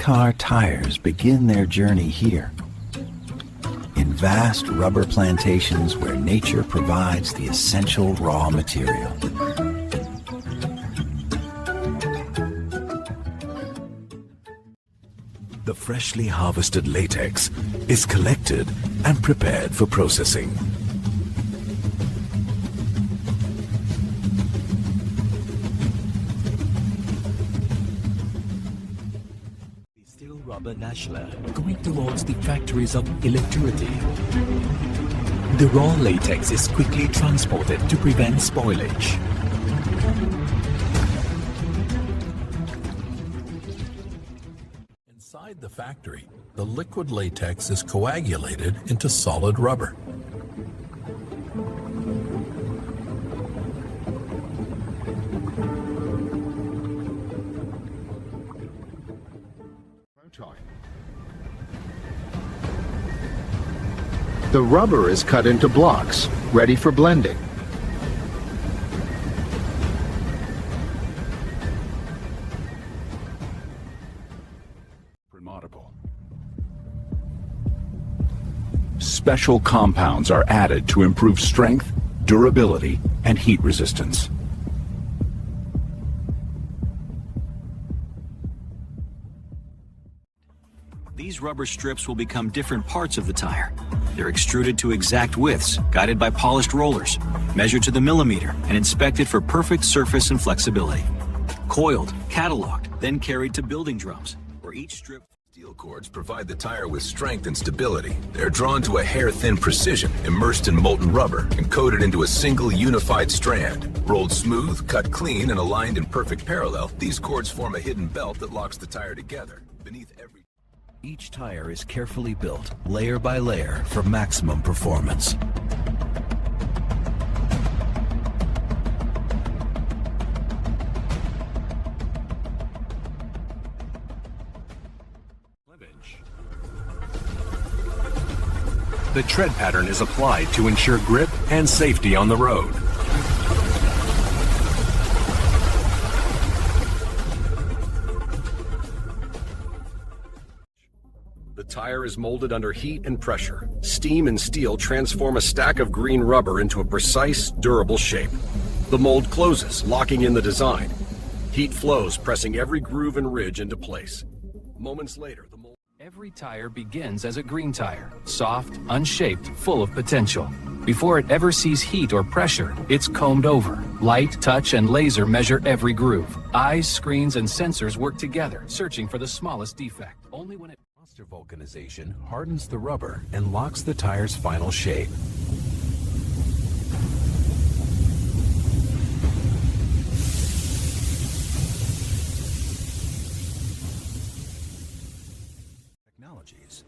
car tires begin their journey here, in vast rubber plantations where nature provides the essential raw material. The freshly harvested latex is collected and prepared for processing. Steel rubber nashler going towards the factories of electricity. The raw latex is quickly transported to prevent spoilage. Inside the factory, the liquid latex is coagulated into solid rubber. The rubber is cut into blocks, ready for blending. Special compounds are added to improve strength, durability, and heat resistance. These rubber strips will become different parts of the tire. They're extruded to exact widths, guided by polished rollers, measured to the millimeter, and inspected for perfect surface and flexibility. Coiled, cataloged, then carried to building drums, where each strip... Steel cords provide the tire with strength and stability. They're drawn to a hair-thin precision, immersed in molten rubber, and coated into a single unified strand. Rolled smooth, cut clean, and aligned in perfect parallel, these cords form a hidden belt that locks the tire together. Beneath every... Each tire is carefully built, layer by layer, for maximum performance. The tread pattern is applied to ensure grip and safety on the road. The tire is molded under heat and pressure. Steam and steel transform a stack of green rubber into a precise, durable shape. The mold closes, locking in the design. Heat flows, pressing every groove and ridge into place. Moments later, the mold... Every tire begins as a green tire, soft, unshaped, full of potential. Before it ever sees heat or pressure, it's combed over. Light, touch, and laser measure every groove. Eyes, screens, and sensors work together, searching for the smallest defect. Only when it... Master vulcanization hardens the rubber and locks the tire's final shape.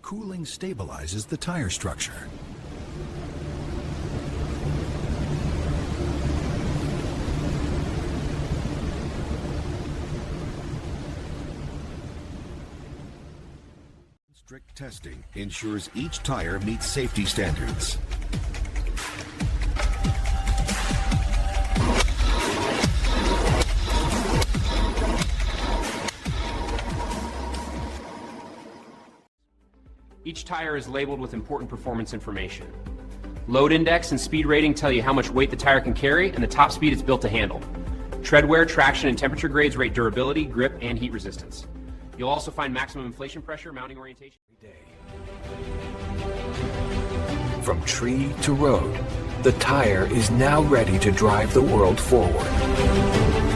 Cooling stabilizes the tire structure. Strict testing ensures each tire meets safety standards. Each tire is labeled with important performance information. Load index and speed rating tell you how much weight the tire can carry and the top speed it's built to handle. Tread wear, traction, and temperature grades rate durability, grip, and heat resistance. You'll also find maximum inflation pressure, mounting orientation. From tree to road, the tire is now ready to drive the world forward.